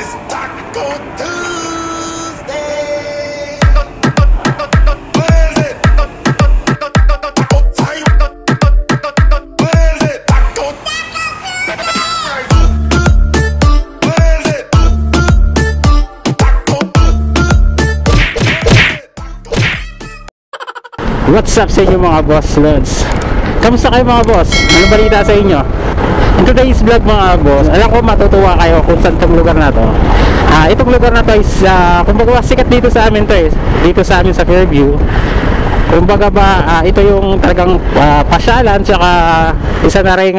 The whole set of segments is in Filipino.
It's Taco Tuesday. Where is it? Taco time. Where is it? Taco. Where is it? Taco. What's up sa inyo mga boss lods? Kamusta kayo mga boss? Ano balita sa inyo? In today's vlog mga boss, alam ko matutuwa kayo kung saan itong lugar na to. Itong lugar na to is kumbaga sikat dito sa amin to dito sa amin sa Fairview. Kumbaga ba ito yung talagang pasyalan, tsaka isa na rin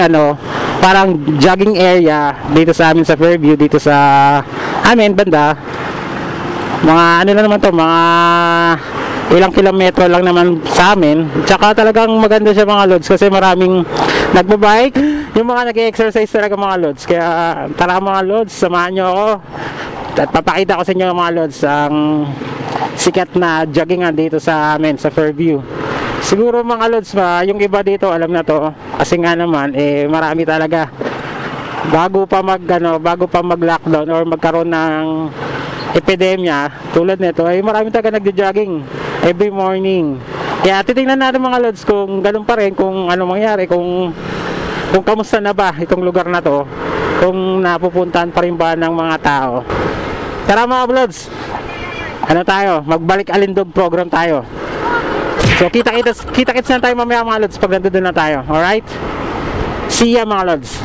parang jogging area dito sa amin sa Fairview, dito sa amin banda. Mga na naman to, mga ilang kilometro lang naman sa amin. Tsaka talagang maganda siya mga lods kasi maraming nagbabike, yung mga nag-exercise talaga mga lods. Kaya tara mga lods, samahan nyo ako at papakita ko sa inyo mga lods ang sikat na joggingan dito sa amin sa Fairview. Siguro mga lods yung iba dito alam na to kasi nga naman marami talaga bago pa mag-lockdown or magkaroon ng epidemya tulad nito ay marami talaga nagjo-jogging every morning. Kaya titingnan natin mga lods kung ganun pa rin, kung ano mangyari, kung kamusta na ba itong lugar na to, kung napupuntahan pa rin ba ng mga tao. Tara mga lods, magbalik alindog program tayo. So kita-kits na tayo mamaya mga lods pag nandun na tayo. Alright? See ya mga lods.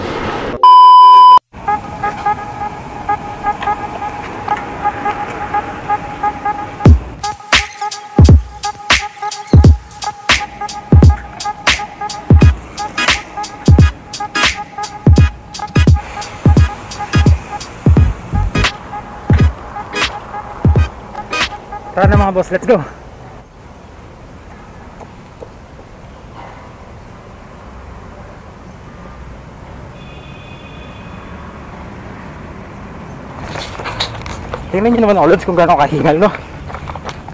Tara na mga boss, let's go. Tingnan nyo naman mga lods kung gano'ng kahingal, no?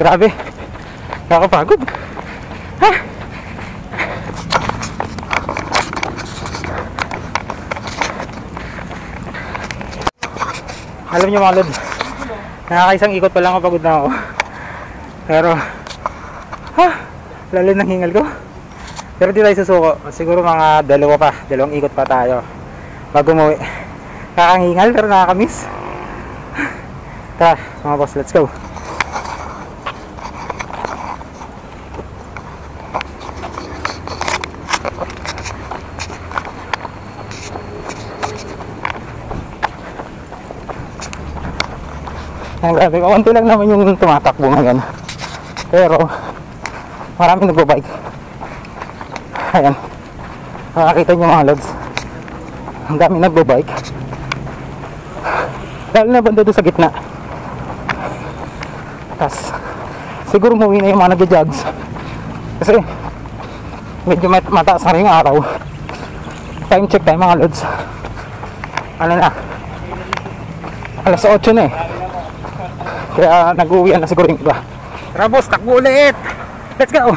Grabe, nakakapagod. Ha? Alam nyo mga lods, nakakaisang ikot pa lang ako, pagod na ako. Pero lalo ng hingal ko. Pero di tayo susuko. Siguro mga dalawang ikot pa tayo bago umuwi. Kakahingal pero nakakamiss. Tara mga boss, let's go. Ang grabe, kaunti lang naman yung tumatakbo ngayon. Pero maraming nagbabike. Ayan, makakita nyo mga lods, ang dami nagbabike, lalo na banda doon sa gitna. Tas siguro umuwi na yung mga nagja-jogs kasi medyo mataas na rin yung araw. Time check tayo mga lods, ano na, alas 8 na kaya nag-uwian na siguro yung iba. Tara boss, takbo ulit. Let's go.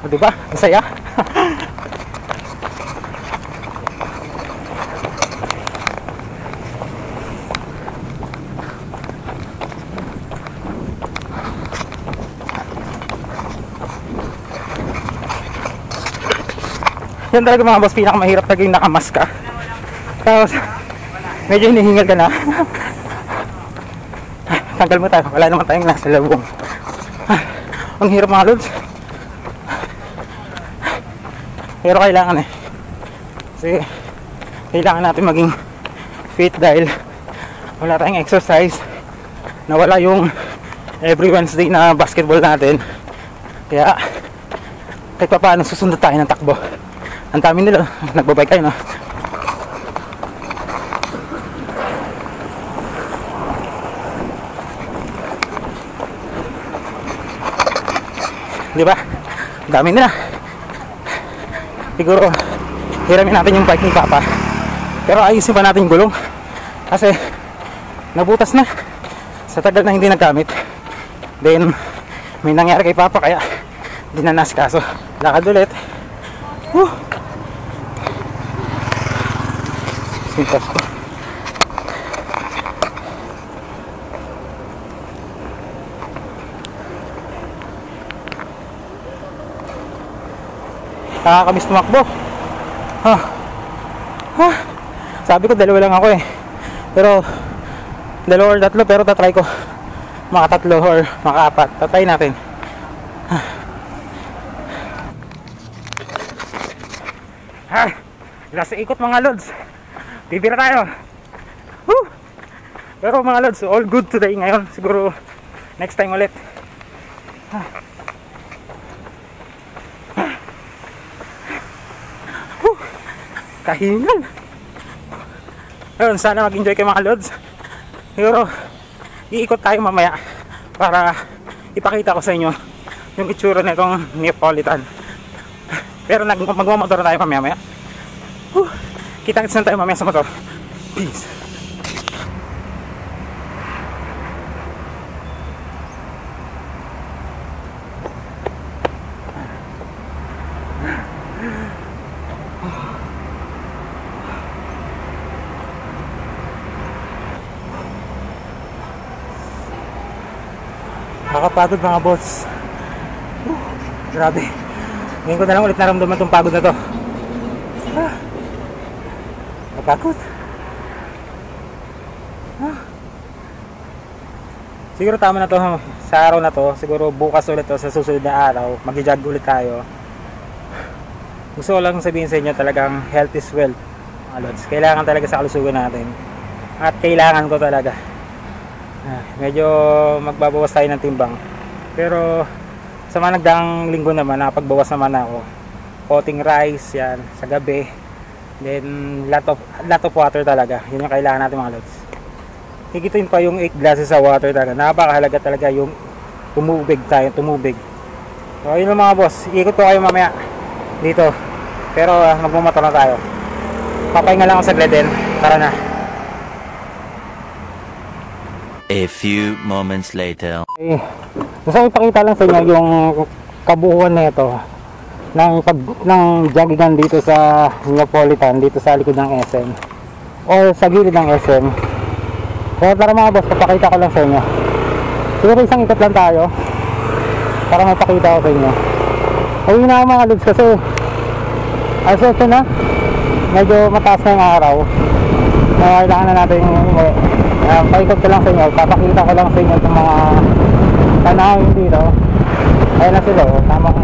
O diba? Masaya. Yan talaga mga boss, pinakamahirap talaga yung nakamask ka. Tapos medyo hinihingal ka na. Tanggal mo tayo, wala naman tayong nasa labong. Ang hirap mga lods. Pero kailangan kasi kailangan natin maging fit dahil wala tayong exercise. Nawala yung every Wednesday na basketball natin. Kaya kahit pa paano susunod tayo ng takbo. Ang dami nila, nagbabike kayo, no? Diba? Dami nila. Siguro hiramin natin yung bike ni Papa, pero ayusin pa natin yung gulong kasi nabutas na sa tagal na hindi nagamit. Then may nangyari kay Papa kaya di na nasikaso. Lakad ulit. Pintas ko. Nakakamiss tumakbo. Sabi ko dalawa lang ako eh. Pero dalawa or tatlo, pero tatry ko makatatlo or makaapat. Tatry natin. Last ikot mga lods. Bibira tayo. Woo! Pero mga lods, all good today ngayon. Siguro next time ulit. Kahingal. Ayun, sana mag-enjoy kayo mga lods. Siguro iikot tayo mamaya para ipakita ko sa inyo yung itsura na itong Neapolitan. Pero magmamotor tayo mamaya. Kita-kits na tayo mamaya sa motor. Peace. Nakakapagod mga boss. Grabe. Ngayon ko na lang ulit naramdaman itong pagod na to. Napagod. Siguro tama na to sa araw na to. Siguro bukas ulit to sa susunod na araw. Mag-jog ulit tayo. Gusto ko lang sabihin sa inyo, talagang health is wealth. Kailangan talaga sa kalusugan natin. At kailangan ko talaga. Medyo magbabawas tayo ng timbang. Pero sa mga nagdaang linggo naman, nakapagbawas naman ako. Coating rice, yan, sa gabi. Then, lot of water talaga. Yun yung kailangan natin mga lods. Higituin pa yung 8 glasses sa water talaga. Napakahalaga talaga yung tumubig. So, yun lang mga boss. Iikot ko kayo mamaya dito. Pero, magmumotor na tayo. Papahinga lang ako sa Gleden. Tara na. A few moments later. Okay. Gusto ko ipakita lang sa inyo yung kabuuan na ito ng joggingan dito sa Neapolitan, dito sa likod ng SM or sa gilid ng SM. So tara mga boss, papakita ko lang sa inyo. Siguro isang ikot lang tayo para mapakita ko sa inyo. Uwi na ako mga lods kasi ito na, medyo mataas na yung araw. Kailangan na natin umuwi. Paikot ko lang sa inyo, papakita ko lang sa inyo itong mga tanawin dito. Ayun na sila, tamang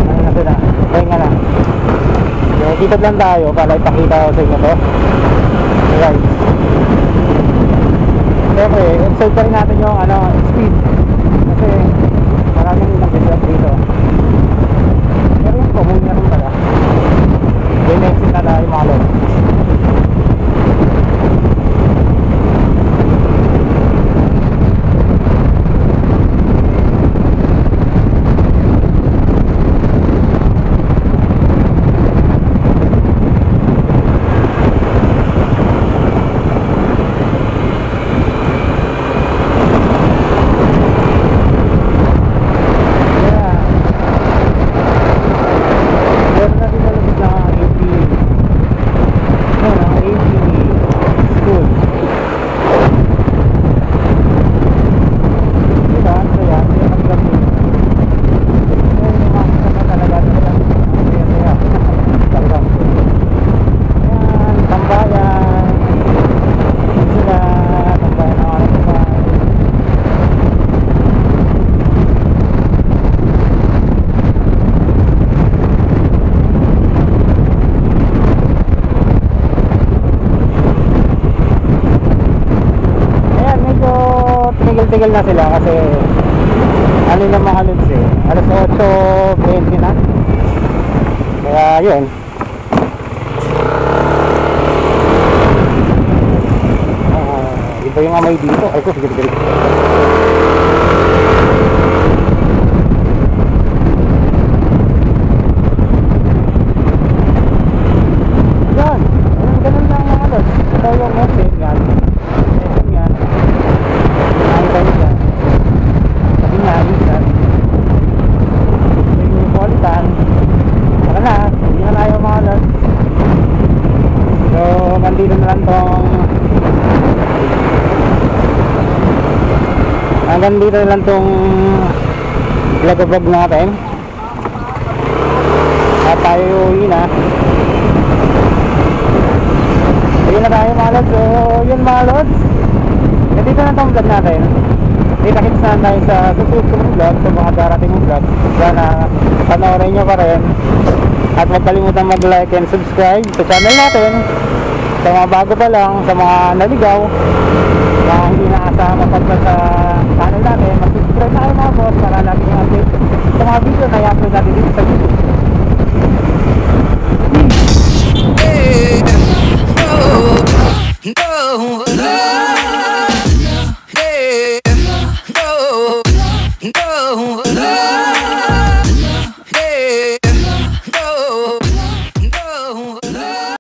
ayun na sila, ayun nga lang. So, dito lang tayo para ipakita ko sa inyo to. Alright. Siyempre, observe pa rin natin yung speed. Kasi maraming nag-vlog dito. Pero yung common na rin pala. Then exit na tayo mga lods. tigil na sila kasi ano na mga lods eh, alas 8:20 na, kaya yun. Iba yung amoy dito. Ay ko, sige. Yan, ganun lang mga lods. Ito yung message yan. tong hanggang dito na lang tong vlog natin. At tayo uwi na. Ayun na tayo mga lods. So yun mga lods, dito na tong vlog natin. Kita-kits na tayo sa susunod kong vlog, sa mga darating mong vlog. Sana panoorin nyo pa rin. At huwag kalimutan mag-like and subscribe sa channel natin. Sa mga bago pa lang, sa mga naligaw, mga hindi naasahan mapagpa sa channel natin, mag-subscribe na kayo mga boss para lagi yung update sa mga video na i-upload natin dito sa YouTube.